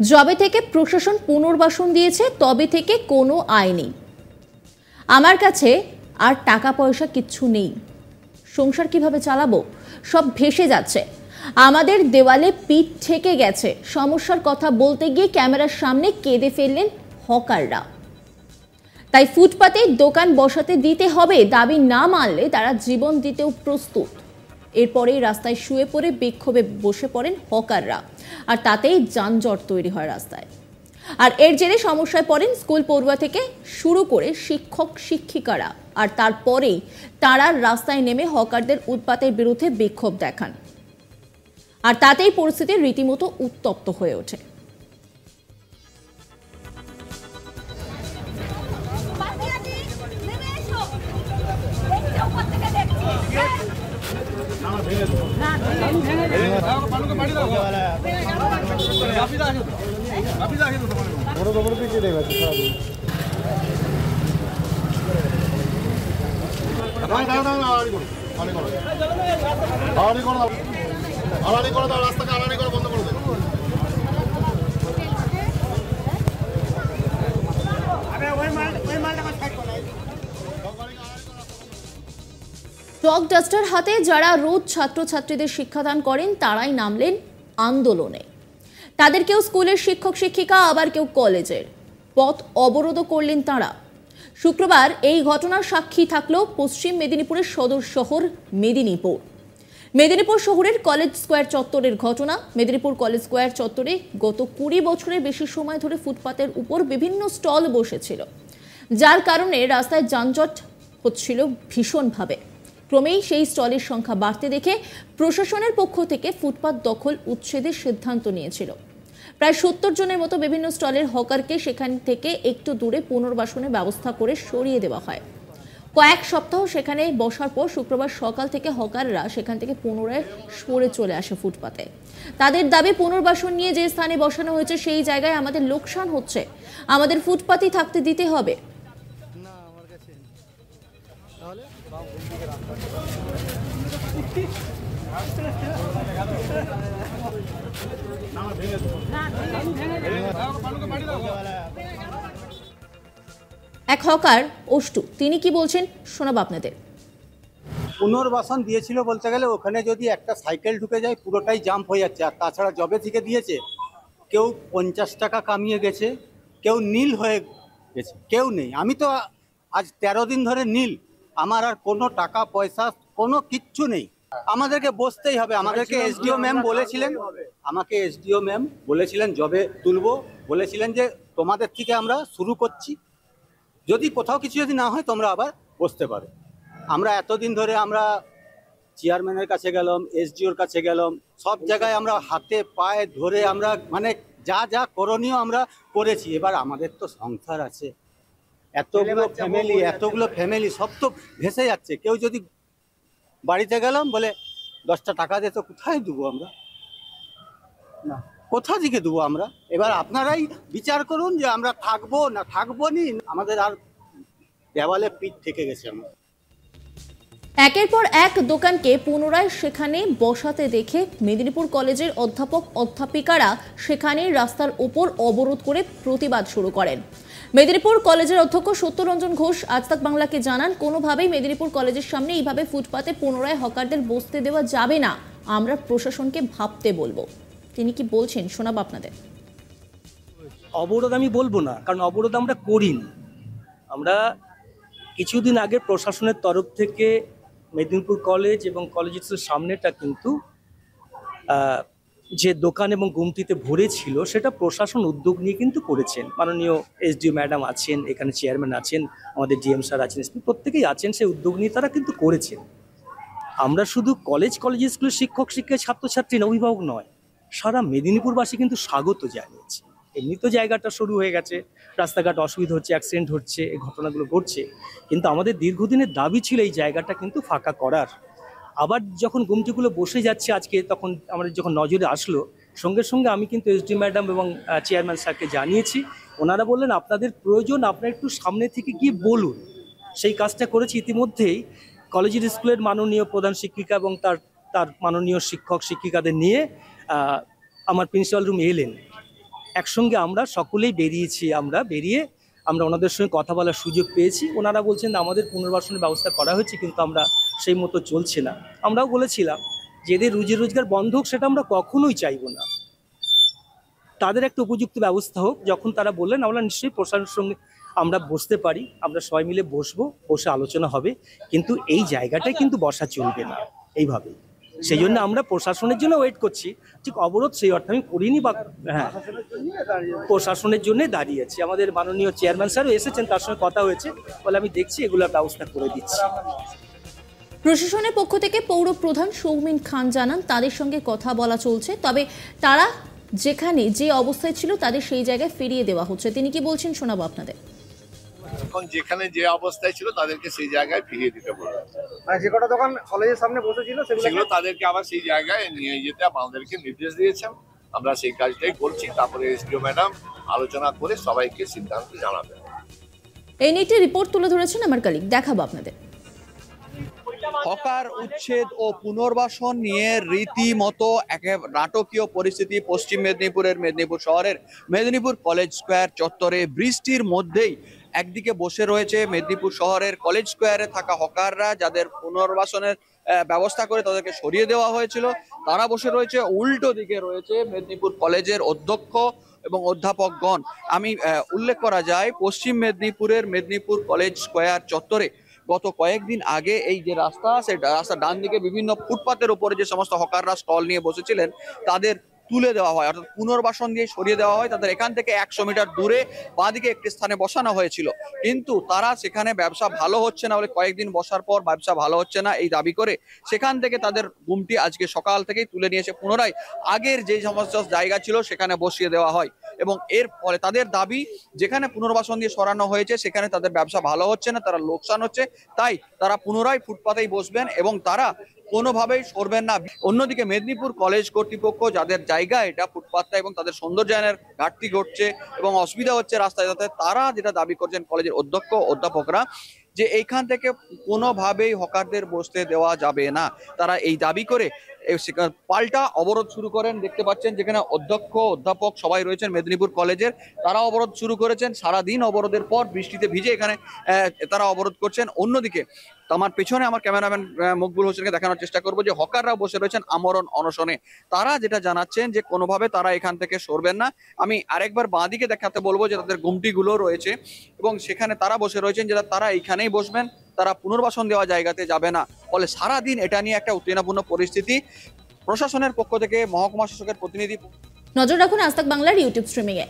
যবে থেকে প্রশাসন পুনর্বাসন দিয়েছে তবে থেকে কোনো আয় নেই। আমার কাছে আর টাকা পয়সা কিচ্ছু নেই, সংসার কিভাবে চালাবো, সব ভেসে যাচ্ছে। আমাদের দেওয়ালে পিঠ ঠেকে গেছে। সমস্যার কথা বলতে গিয়ে ক্যামেরার সামনে কেঁদে ফেললেন হকাররা। তাই ফুটপাতে দোকান বসাতে দিতে হবে, দাবি না মানলে তারা জীবন দিতেও প্রস্তুত। এরপরেই রাস্তায় শুয়ে পড়ে বিক্ষোভে বসে পড়েন হকাররা, আর তাতেই যানজট তৈরি হয় রাস্তায়। আর এর জেরে সমস্যায় পড়েন স্কুল পড়ুয়া থেকে শুরু করে শিক্ষক শিক্ষিকারা, আর তারপরেই তারা রাস্তায় নেমে হকারদের উৎপাতের বিরুদ্ধে বিক্ষোভ দেখান, আর তাতেই পরিস্থিতি রীতিমতো উত্তপ্ত হয়ে ওঠে। চক ডাস্টার হাতে যারা রোজ ছাত্রছাত্রীদের শিক্ষাদান করেন তারাই নামলেন আন্দোলনে। তাদের কেউ স্কুলের শিক্ষক শিক্ষিকা, আবার কেউ কলেজের। পথ অবরোধ করলেন তারা। শুক্রবার এই ঘটনার সাক্ষী থাকলো পশ্চিম মেদিনীপুরের সদর শহর মেদিনীপুর। মেদিনীপুর শহরের কলেজ স্কোয়ার চত্বরের ঘটনা। মেদিনীপুর কলেজ স্কোয়ার চত্বরে গত 20 বছরের বেশি সময় ধরে ফুটপাতের উপর বিভিন্ন স্টল বসেছিল, যার কারণে রাস্তায় যানজট হচ্ছিল ভীষণভাবে। ক্রমেই সেই স্টলের সংখ্যা বাড়তে দেখে প্রশাসনের পক্ষ থেকে ফুটপাত দখল উচ্ছেদের সিদ্ধান্ত নিয়েছিল। প্রায় 70 জনের মতো বিভিন্ন স্টলের হকারকে সেখান থেকে একটু দূরে পুনর্বাসনের ব্যবস্থা করে সরিয়ে দেওয়া হয়। কয়েক সপ্তাহ সেখানে বসার পর শুক্রবার সকাল থেকে হকাররা সেখান থেকে পুনরায় সরে চলে আসে ফুটপাতে। তাদের দাবি, পুনর্বাসন নিয়ে যে স্থানে বসানো হয়েছে সেই জায়গায় আমাদের লোকসান হচ্ছে, আমাদের ফুটপাতেই থাকতে দিতে হবে। এক হকার অষ্টু, তিনি কি বলছেন শোনাবো আপনাদের। পুনর্বাসন দিয়েছিল বলতে গেলে ওখানে যদি একটা সাইকেল ঢুকে যায় পুরোটাই জাম্প হয়ে যাচ্ছে। আর তাছাড়া জবে থেকে দিয়েছে কেউ 50 টাকা কামিয়ে গেছে, কেউ নীল হয়ে গেছে, কেউ নেই। আমি তো আজ 13 দিন ধরে নীল, আমার আর কোনো টাকা পয়সা কোনো কিচ্ছু নেই। আমাদেরকে বসতেই হবে। আমাদেরকে এসডিও ম্যাম বলেছিলেন, আমাকে এসডিও ম্যাম বলেছিলেন জবে তুলবো, বলেছিলেন যে তোমাদের থেকে আমরা শুরু করছি, যদি কোথাও কিছু যদি না হয় তোমরা আবার বসতে পারো। আমরা এতদিন ধরে আমরা চেয়ারম্যানের কাছে গেলাম, এসডিওর কাছে গেলাম, সব জায়গায় আমরা হাতে পায়ে ধরে আমরা মানে যা যা করণীয় আমরা করেছি। এবার আমাদের তো সংসার আছে, এতগুলো ফ্যামিলি সব তো ভেসে যাচ্ছে। কেউ যদি বাড়িতে গেলাম বলে 10টা টাকা দিয়ে, তো কোথায় দেবো আমরা, না কোথা থেকে দেবো আমরা? এবার আপনারাই বিচার করুন যে আমরা থাকবো না থাকবো নি। আমাদের আর দেওয়ালে পিঠ থেকে গেছে। আমরা একের পর এক দোকানকে পুনরায় সেখানে বসাতে দেখে মেদিনীপুর কলেজের অধ্যাপক অধ্যাপিকারা সেখানে রাস্তার ওপর অবরোধ করে প্রতিবাদ শুরু করেন। মেদিনীপুর কলেজের অধ্যক্ষ সত্যরঞ্জন ঘোষ আজ তাক বাংলাকে জানান, কোনোভাবেই মেদিনীপুর কলেজের সামনে এইভাবে ফুটপাতে পুনরায় হকারদের বসতে দেওয়া যাবে না, আমরা প্রশাসনকে ভাবতে বলবো। তিনি কি বলছেন শোনাবো আপনাদের। অবরোধ আমি বলবো না, কারণ অবরোধ আমরা করিনি। আমরা কিছুদিন আগে প্রশাসনের তরফ থেকে মেদিনীপুর কলেজ এবং কলেজের সামনেটা কিন্তু যে দোকান এবং গুমটিতে ভরে ছিল সেটা প্রশাসন উদ্যোগ নিয়ে কিন্তু করেছেন। মাননীয় এসডিও ম্যাডাম আছেন, এখানে চেয়ারম্যান আছেন, আমাদের ডিএম স্যার আছেন, প্রত্যেকেই আছেন, সেই উদ্যোগ নিয়ে তারা কিন্তু করেছেন। আমরা শুধু কলেজ স্কুলের শিক্ষক শিক্ষক ছাত্রছাত্রী অভিভাবক নয়, সারা মেদিনীপুরবাসী কিন্তু স্বাগত জানিয়েছে। এমনি তো জায়গাটা শুরু হয়ে গেছে, রাস্তাঘাট অসুবিধা হচ্ছে, অ্যাক্সিডেন্ট হচ্ছে, এই ঘটনাগুলো ঘটছে, কিন্তু আমাদের দীর্ঘদিনের দাবি ছিল এই জায়গাটা কিন্তু ফাঁকা করার। আবার যখন গুমটিগুলো বসে যাচ্ছে আজকে, তখন আমাদের যখন নজরে আসলো, সঙ্গে সঙ্গে আমি কিন্তু এসডি ম্যাডাম এবং চেয়ারম্যান স্যারকে জানিয়েছি। ওনারা বললেন আপনাদের প্রয়োজন, আপনারা একটু সামনে থেকে গিয়ে বলুন। সেই কাজটা করেছি। ইতিমধ্যেই কলেজের স্কুলের মাননীয় প্রধান শিক্ষিকা এবং তার মাননীয় শিক্ষক শিক্ষিকাদের নিয়ে আমার প্রিন্সিপাল রুম এলেন একসঙ্গে আমরা সকলেই বেরিয়ে আমরা ওনাদের সঙ্গে কথা বলার সুযোগ পেয়েছি। ওনারা বলছেন আমাদের পুনর্বাসনের ব্যবস্থা করা হয়েছে, কিন্তু আমরা সেই মতো চলছে না। আমরাও বলেছিলাম যে এদের রুজি রোজগার বন্ধ হোক, সেটা আমরা কখনোই চাইবো না। তাদের একটা উপযুক্ত ব্যবস্থা হোক। যখন তারা বললেন, আমরা নিশ্চয়ই প্রশাসনের সঙ্গে আমরা বসতে পারি, আমরা সবাই মিলে বসে আলোচনা হবে, কিন্তু এই জায়গাটায় কিন্তু বসা চলবে না এইভাবে। সেই জন্য আমরা প্রশাসনের জন্য ওয়েট করছি। ঠিক অবরোধ সেই অর্থে আমি করিনি, বা হ্যাঁ, প্রশাসনের জন্য দাঁড়িয়েছি। আমাদের মাননীয় চেয়ারম্যান স্যারও এসেছেন, তার সঙ্গে কথা হয়েছে, বলে আমি দেখছি এগুলোর ব্যবস্থা করে দিচ্ছি। প্রশাসনের পক্ষ থেকে পৌর প্রধান সৌমিন খান জানান তাদের সঙ্গে কথা বলা চলছে, তবে তারা যেখানে যে অবস্থায় ছিল তাদের সেই জায়গায় ফিরিয়ে দেওয়া হচ্ছে। তিনি কি বলছেন শোনাবো আপনাদের। এখন যেখানে যে অবস্থায় ছিল তাদেরকে সেই জায়গায় ফিরিয়ে দিতে বলা হয়েছে। মানে যে কটা দোকান কলেজের সামনে বসেছিল সেগুলো তাদেরকে আবার সেই জায়গায় নিয়ে যেতে আমাদেরকে নির্দেশ দিয়েছেন। আমরা সেই কাজটাই করছি। তারপরে এসডিও ম্যাডাম আলোচনা করে সবাইকে সিদ্ধান্ত জানাবেন। এই নিয়ে একটি রিপোর্ট তুলে ধরেছেন আমার কলিগ, দেখাবো আপনাদের। হকার উচ্ছেদ ও পুনর্বাসন নিয়ে রীতিমতো নাটকীয় পরিস্থিতি পশ্চিম মেদিনীপুরের মেদিনীপুর শহরের মেদিনীপুর কলেজ স্কোয়ার চত্বরে। বৃষ্টির মধ্যেই একদিকে বসে রয়েছে মেদিনীপুর শহরের কলেজ স্কোয়ারে থাকা হকাররা, যাদের পুনর্বাসনের ব্যবস্থা করে তাদেরকে সরিয়ে দেওয়া হয়েছিল। তারা বসে রয়েছে, উল্টো দিকে রয়েছে মেদিনীপুর কলেজের অধ্যক্ষ এবং অধ্যাপকগণ। আমি উল্লেখ করা যায়, পশ্চিম মেদিনীপুরের মেদিনীপুর কলেজ স্কোয়ার চত্বরে গত কয়েকদিন আগে এই যে রাস্তা, সেই রাস্তার ডান দিকে বিভিন্ন ফুটপাতের উপরে যে সমস্ত হকাররা স্টল নিয়ে বসেছিলেন তাদের তুলে দেওয়া হয়, অর্থাৎ পুনর্বাসন দিয়ে সরিয়ে দেওয়া হয়। তাদের এখান থেকে 100 মিটার দূরে বাঁদিকে একটি স্থানে বসানো হয়েছিল, কিন্তু তারা সেখানে ব্যবসা ভালো হচ্ছে না বলে, কয়েকদিন বসার পর ব্যবসা ভালো হচ্ছে না এই দাবি করে সেখান থেকে তাদের গুমটি আজকে সকাল থেকেই তুলে নিয়ে এসে পুনরায় আগের যে সমস্ত জায়গা ছিল সেখানে বসিয়ে দেওয়া হয়। এবং এর ফলে তাদের দাবি, যেখানে পুনর্বাসন দিয়ে সরানো হয়েছে সেখানে তাদের ব্যবসা ভালো হচ্ছে না, তারা লোকসান হচ্ছে, তাই তারা পুনরায় ফুটপাতেই বসবেন এবং তারা কোনোভাবেই সরবেন না। অন্যদিকে মেদিনীপুর কলেজ কর্তৃপক্ষ, যাদের জায়গা এটা ফুটপাতটা, এবং তাদের সৌন্দর্যায়নের ঘাটতি ঘটছে এবং অসুবিধা হচ্ছে রাস্তায় যাতায়াতে, তারা যেটা দাবি করছেন কলেজের অধ্যক্ষ অধ্যাপকরা, যে এইখান থেকে কোনোভাবেই হকারদের বসতে দেওয়া যাবে না। তারা এই দাবি করে পাল্টা অবরোধ শুরু করেন। দেখতে পাচ্ছেন যেখানে অধ্যক্ষ অধ্যাপক সবাই রয়েছেন মেদিনীপুর কলেজের, তারা অবরোধ শুরু করেছেন। সারাদিন অবরোধের পর বৃষ্টিতে ভিজে এখানে তারা অবরোধ করছেন। অন্যদিকে আমার পেছনে আমার ক্যামেরাম্যান মকবুল হোসেনকে দেখানোর চেষ্টা করবো যে হকাররা বসে রয়েছেন আমরণ অনশনে। তারা যেটা জানাচ্ছেন যে কোনোভাবে তারা এখান থেকে সরবেন না। আমি আরেকবার বাঁদিকে দেখাতে বলবো যে তাদের গুমটিগুলো রয়েছে এবং সেখানে তারা বসে রয়েছেন, যেটা তারা এইখানেই বসবেন, তারা পুনর্বাসন দেওয়া জায়গাতে যাবে না। ফলে সারাদিন এটা নিয়ে একটা উত্তেজনাপূর্ণ পরিস্থিতি। প্রশাসনের পক্ষ থেকে মহকুমা শাসকের প্রতিনিধি। নজর রাখুন আজ তাক বাংলার ইউটিউব স্ট্রিমিংয়ে।